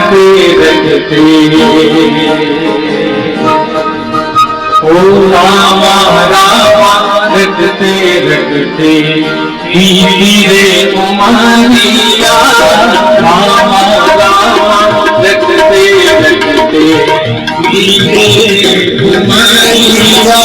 रखते ओ रामा रामा रखते रखते धीरे उमरिया रामा रामा रखते रखते धीरे उमरिया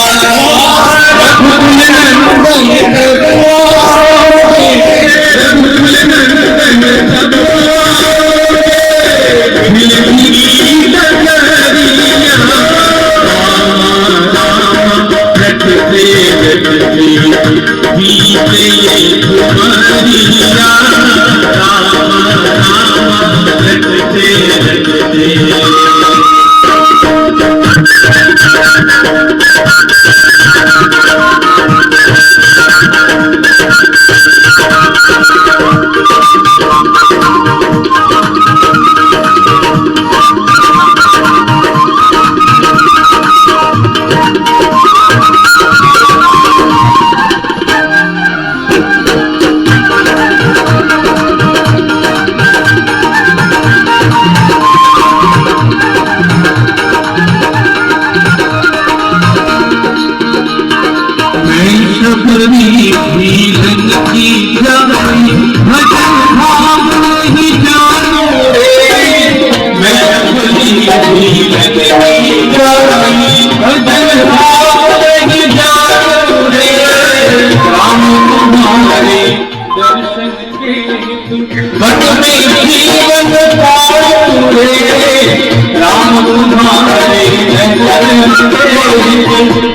राम तुम्हारे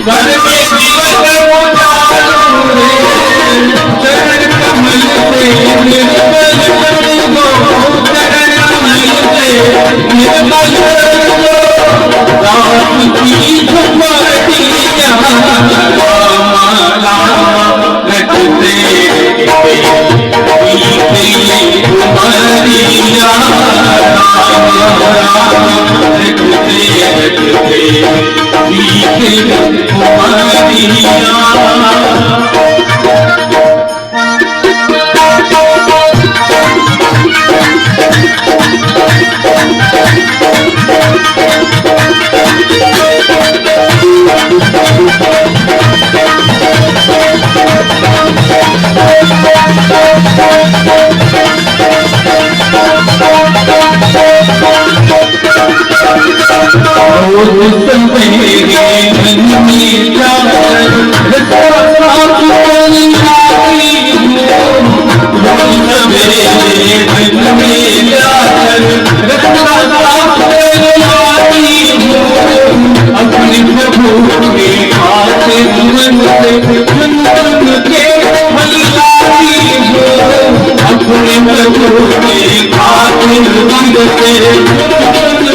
घर में जीवन चरण कमल से निर्मल हो चरण कमल से निर्मल हो राम की झुमरिया रामा रामा रखते उमरिया अपने प्रभु के आते मन से अपने प्रभु के आते मन से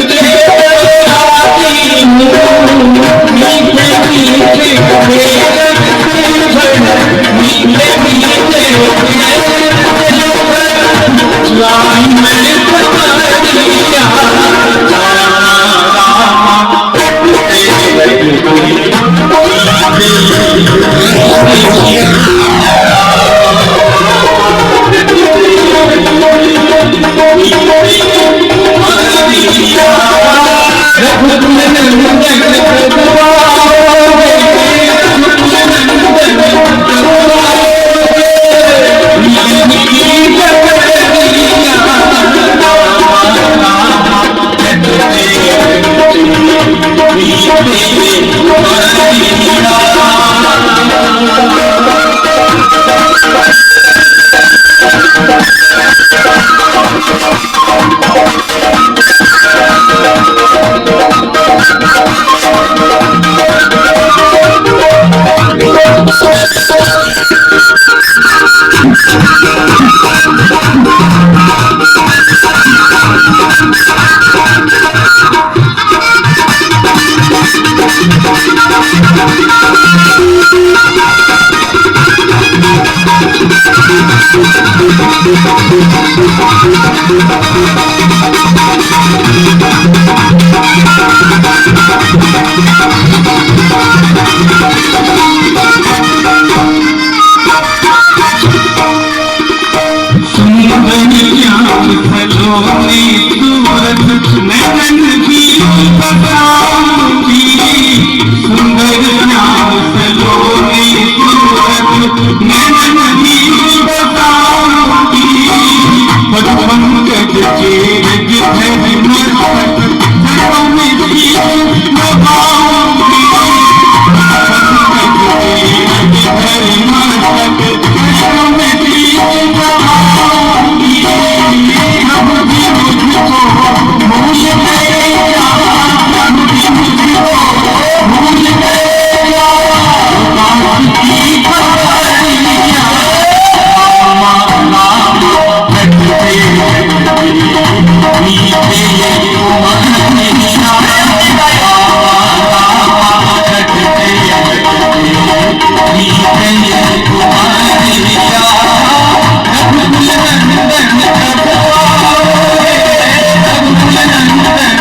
सुन बनिया फलों में सूरत बसाऊंगी सुंदर श्याम सलोनी सूरत नैनन नीर बसाऊंगी पद पंकज चेरज धरि मस्तक जड़ों में शीश नभाऊंगी पंकज चेरज धरि मस्तक जड़ों में शीश नभाऊंगी अब भी मुझको भूल गया अब भी मुझको भूल गया बात की खबरिया रामा रामा भटके मीठे कुमरिया रामा रामा भटके मीठे कुमरिया रघुकुल नंदन करवाओगे रघुकुल नंदन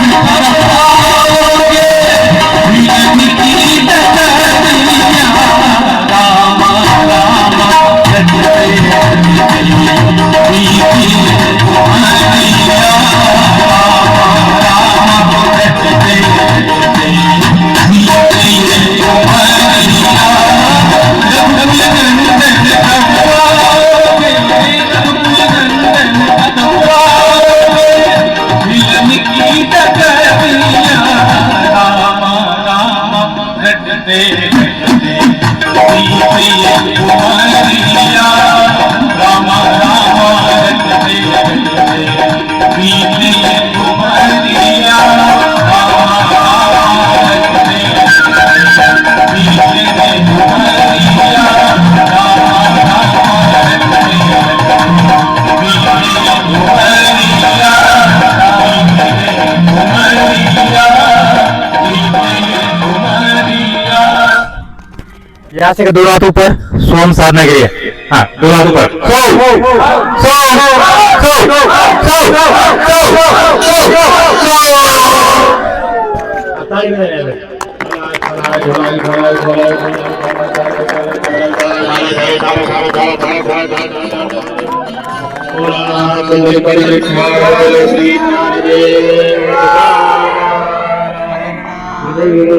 करवाओगे मिलन की डगरिया रामा रामा भटके मीठे कुमरिया रामा रामा भटके मीठे कुमरिया रघुकुल नंदन करवाओगे रघुकुल नंदन करवाओगे मिलन की डगरिया रामा रामा भटके मीठे कुमरिया रामा रामा भटके मीठे कुमरिया रामा रामा भटके मीठे कुमरिया रामा रामा भटके मीठे कुमरिया यहाँ से दो हाथ ऊपर सोम साधना के लिए। हाँ, दो हाथ ऊपर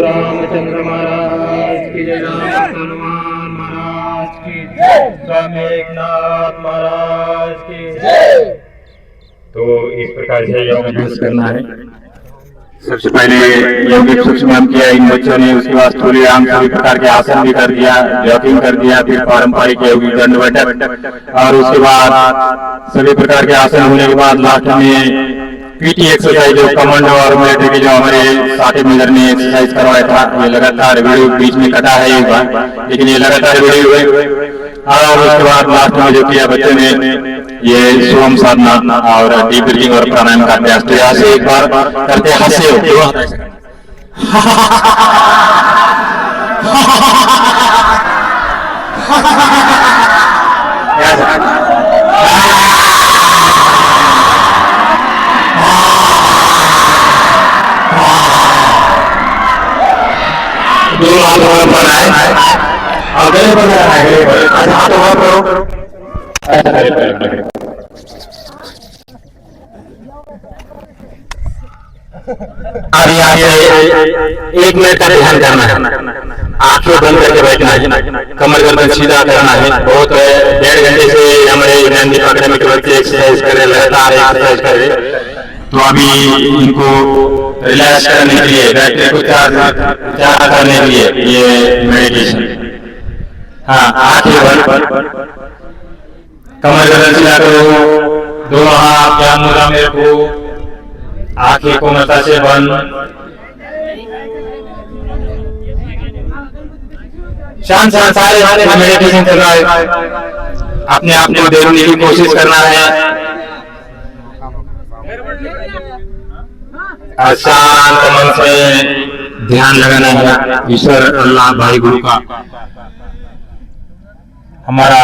रामचंद्र महाराज की जय, हनुमान महाराज की जय, स्वामी एकनाथ महाराज की जय। तो इस प्रकार से योग अभ्यास करना है। सबसे पहले योग सूक्ष्म किया इन बच्चों ने, उसके बाद स्थूल आम सभी प्रकार के आसन भी कर दिया, जॉगिंग कर दिया, फिर पारंपरिक योगी दंड बैठक, और उसके बाद सभी प्रकार के आसन होने के बाद लास्ट में पीटी एक्सरसाइज जो कमांडो और मिलिट्री के जो हमारे साथी मिलर ने एक्सरसाइज करवाया था, ये लगातार वीडियो बीच में कटा है एक बार, लेकिन ये लगातार वीडियो हुए। और उसके बाद लास्ट में जो किया बच्चों ने ये सोम साधना और डीप ब्रीथिंग और प्राणायाम का अभ्यास। तो यहाँ से एक बार करते हंसे हो दो हाथ पर आए और गले पर आए, गले पर हाथ वहां करो, ऐसा करें। अब यहाँ से 1 मिनट का ध्यान करना है, आंखें बंद करके बैठना है, कमर गर्दन सीधा करना है। बहुत 1.5 घंटे से हमारे ज्ञानदीप अकेडमी के बच्चे एक्सरसाइज कर रहे, लगातार एक्सरसाइज कर रहे। तो अभी इनको रिलैक्स करने के लिए, बैटरी को चार्ज करने के लिए ये मेडिटेशन। हाँ, आंखें बंद, कमर गर्दन सीधा करो, दोनों हाथ या मुला में रखो, आंखें कोमलता से बंद। शांत शांत सारे मेडिटेशन करना है, अपने आप को देखने की कोशिश करना है, शांत मन से ध्यान लगाना है ईश्वर अल्लाह भाई गुरु का। हमारा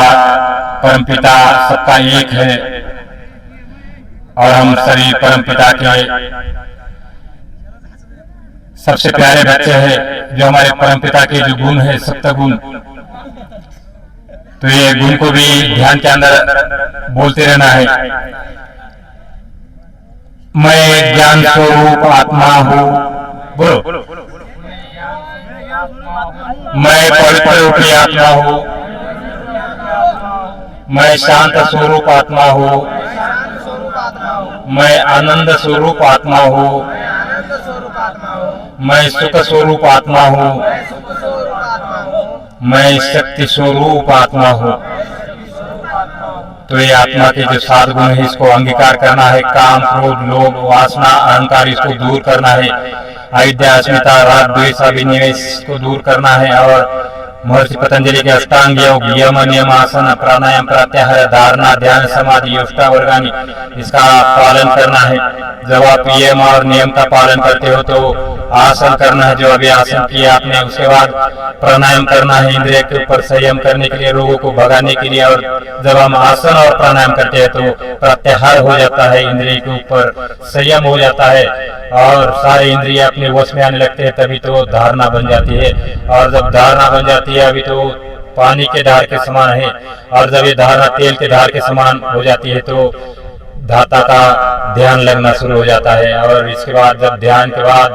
परमपिता सबका एक है और हम सभी परमपिता के सबसे प्यारे बच्चे हैं। जो हमारे परमपिता के जो गुण है सप्तगुण, तो ये गुण को भी ध्यान के अंदर बोलते रहना है। मैं ज्ञान स्वरूप आत्मा हूँ, बोलो। मैं पवित्र रूप की आत्मा हूँ, मैं शांत स्वरूप आत्मा हूँ, मैं आनंद स्वरूप आत्मा हूँ, मैं सुख स्वरूप आत्मा हूँ, मैं शक्ति स्वरूप आत्मा हूँ। तो ये आत्मा के जो 7 गुण है इसको अंगीकार करना है। काम, क्रोध, लोभ, वासना, अहंकार इसको दूर करना है। अविद्या, अस्मिता, राग, द्वेष, अभिनिवेश को दूर करना है। और महर्षि पतंजलि के अष्टांग योग, यम, नियम, आसन, प्राणायाम, प्रत्याहार, धारणा, ध्यान, समाधि, अष्टावर्गानी इसका पालन करना है। जब आप यम और नियम का पालन करते हो तो आसन करना है, जो अभी आसन किया आपने। उसके बाद प्राणायाम करना है, इंद्रिय के ऊपर संयम करने के लिए, रोगों को भगाने के लिए। और जब हम आसन और प्राणायाम करते हैं तो प्रत्याहार हो जाता है, इंद्रिय के ऊपर संयम हो जाता है और सारे इंद्रिय अपने वश में आने लगते हैं। तभी तो धारणा बन जाती है। और जब धारणा बन जाती है, अभी तो पानी के धार के समान है, और जब ये धारणा तेल के धार के समान हो जाती है तो धाता का ध्यान लगना शुरू हो जाता है। और इसके बाद जब ध्यान के बाद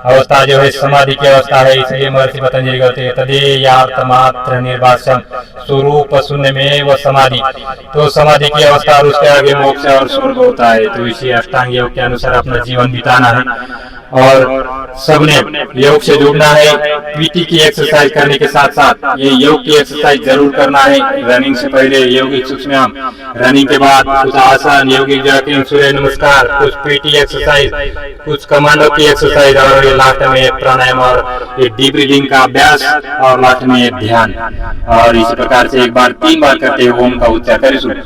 अवस्था जो है समाधि की अवस्था है, इसलिए महर्षि पतंजलि कहते हैं तदेयात्मात्र निर्वासम स्वरूप शून्य में वो समाधि। तो समाधि की अवस्था और उसके आगे मोक्ष और स्वर्ग होता है। तो इसी अष्टांग योग के अनुसार अपना जीवन बिताना है और सबने योग से जुड़ना है। पीटी की एक्सरसाइज करने के साथ साथ ये योग की एक्सरसाइज जरूर करना है। रनिंग से पहले यौगिक सूक्ष्म, रनिंग के बाद कुछ आसन, यौगिक जॉगिंग, सूर्य नमस्कार, कुछ पीटी एक्सरसाइज, कुछ कमांडो की एक्सरसाइज और लास्ट में प्राणायाम और ये डीप ब्रीदिंग का अभ्यास और लास्ट में ध्यान। और इसी प्रकार से 1 बार 3 बार करते हुए ओम का उच्चारण करें।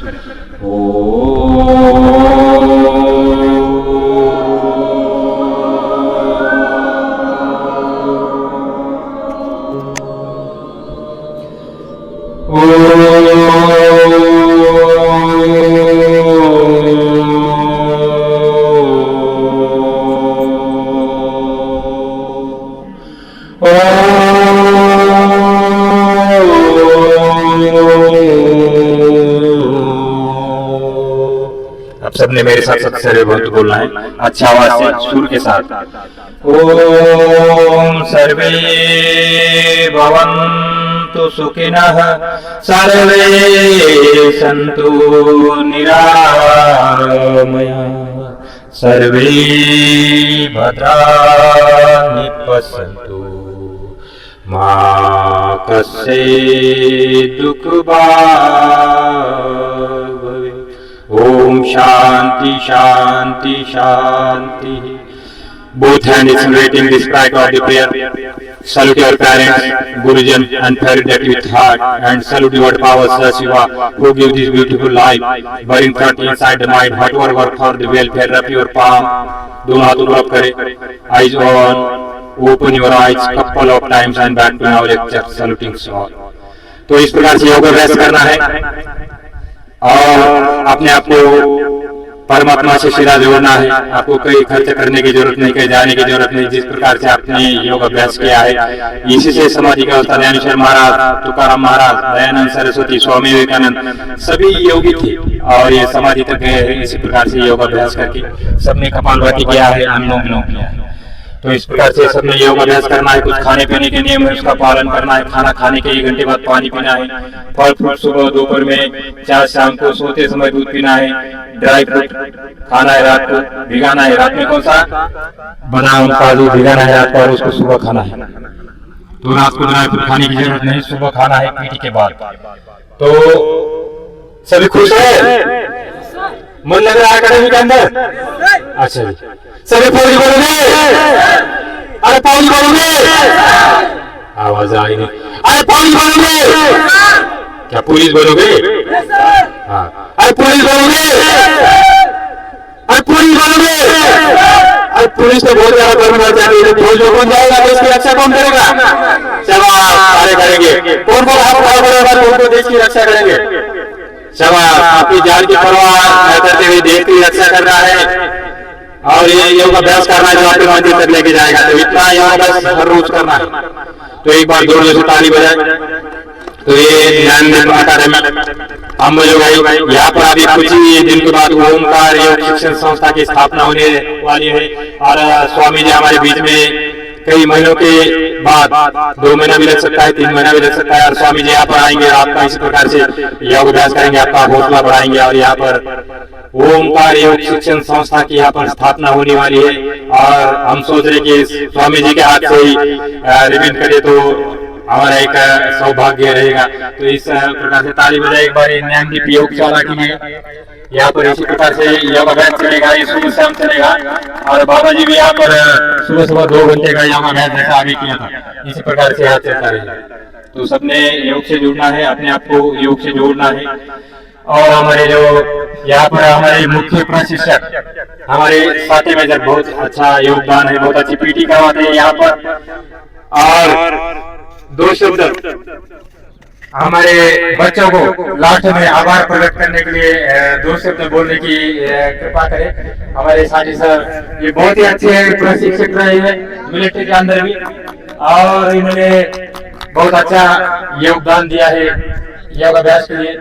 अब सबने मेरे साथ सबसे बहुत बोलना है, अच्छा आवाज से, सुर के साथ। ओम सर्वे भवन्तु सुखिनः, सर्वे सन्तु निरामयाः, सर्वे भद्राणि पश्यन्तु, मा कश्चित् दुःखभाग् भवेत्। ओम शांति शांति शांति। Both hands celebrating this practice of the prayer. Salute your parents, Gurujan, and pray that with heart, and salute your power, Shiva, who gives this beautiful life. Burning thought inside the mind, whatever work for the welfare of your palm. दोनों हाथों को up करें, eyes on, open your eyes couple of times and back to our lecture, saluting all. तो इस प्रकार से योग अभ्यास करना है और अपने आप को परमात्मा से सीधा जोड़ना है। आपको कोई खर्च करने की जरूरत नहीं, कहीं जाने की जरूरत नहीं। जिस प्रकार से आपने योग अभ्यास किया है, इसी से समाधि की अवस्था ज्ञानेश्वर महाराज, तुकाराम महाराज, दयानंद सरस्वती, स्वामी विवेकानंद सभी योगी थे और ये समाधि तक गए। इसी प्रकार से योग अभ्यास करके सबने कपालभाति किया है, अनुलोम विलोम किया है। तो इस प्रकार से सबने योग अभ्यास करना है। कुछ खाने पीने के नियम है, उसका पालन करना है। खाना खाने के 1 घंटे बाद पानी पीना है। फल फ्रूट सुबह, दोपहर में, चाय शाम को, सोते समय दूध पीना है। ड्राई फ्रूट खाना है, रात को भिगाना है। रात में कौन सा? बादाम, काजू भिगाना है रात को और उसको सुबह खाना है। तो रात को ड्राई फ्रूट खाने की जरूरत नहीं, सुबह खाना है पीटी के बाद। तो सभी खुश है? मन लग रहा है अकेडमी के अंदर? अच्छा जी, सभी फौजी बोलोगे? अरे फौजी बोलोगे? आवाज आई नहीं। अरे फौजी बोलोगे? क्या पुलिस बोलोगे? हाँ। अरे पुलिस बोलोगे? अरे पुलिस बोलोगे? अरे पुलिस तो बहुत ज्यादा कर्म कर जाएगी। फौज में कौन जाएगा तो इसकी रक्षा कौन करेगा? सारे करेंगे। कौन कौन हाथ खड़ा करेगा तो उनको देश की रक्षा करेंगे। अपनी जान की परवाह करते हुए देश की रक्षा कर रहा है और ये योग अभ्यास करना है जो आपके मंदिर तक लेके जाएगा। तो इतना योग अभ्यास हर रोज करना है। तो एक बार जोर से ताली बजाए। तो ये ज्ञान अकादमी हम लोग यहाँ पर अभी कुछ ही दिन के बाद ओमकार योग शिक्षण संस्था की स्थापना होने वाली है और स्वामी जी हमारे बीच में कई महीनों के बाद 2 महीना भी लग सकता है, 3 महीना भी लग सकता है, और स्वामी जी यहाँ पर आएंगे और आपका इसी प्रकार से योग अभ्यास करेंगे, आपका हौसला बढ़ाएंगे। और यहाँ पर ओमकार योग शिक्षण संस्था की यहाँ पर स्थापना होने वाली है, और हम सोच रहे कि स्वामी जी के हाथ से ही रिबन करें तो हमारा एक सौभाग्य रहेगा। तो इस प्रकार से ताली बजाए एक बार न्यायदीप योगशाला के लिए। यहाँ पर इसी प्रकार से योग अभ्यास चलेगा, ये सुबह शाम चलेगा, और बाबा जी भी यहाँ पर सुबह सुबह 2 घंटे का योग अभ्यास जैसा आगे किया था, इसी प्रकार से यहाँ चलता रहेगा। तो सबने योग से जुड़ना है, अपने आप को योग से जोड़ना है। और हमारे जो यहाँ पर हमारे मुख्य प्रशिक्षक हमारे साथी में जब बहुत अच्छा योगदान है, बहुत अच्छी पीटी करवाते हैं यहाँ पर। और 2 शब्द हमारे बच्चों को लास्ट में आभार प्रकट करने के लिए 2 शब्द बोलने की कृपा करें। हमारे साथी सर ये बहुत ही अच्छे प्रशिक्षक रहे हैं मिलिट्री के अंदर भी, और इन्होंने बहुत अच्छा योगदान दिया है योग अभ्यास के लिए,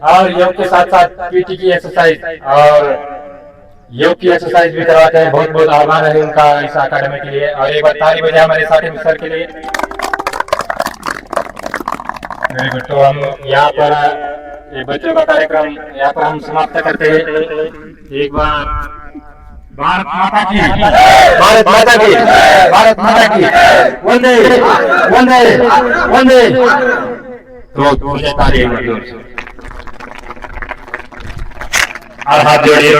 और योग के साथ साथ पीटी की एक्सरसाइज और योग की एक्सरसाइज भी करवाते हैं। बहुत बहुत आभार है उनका इस अकादमी के लिए। और एक बार ताली बजाए हमारे साथी सर के लिए। तो हम यहाँ पर बच्चों का कार्यक्रम यहाँ पर हम समाप्त करते हैं। एक बार भारत माता की, भारत माता की, भारत माता की वंदे वंदे वंदे। तो ताली और हाथ जोड़िए।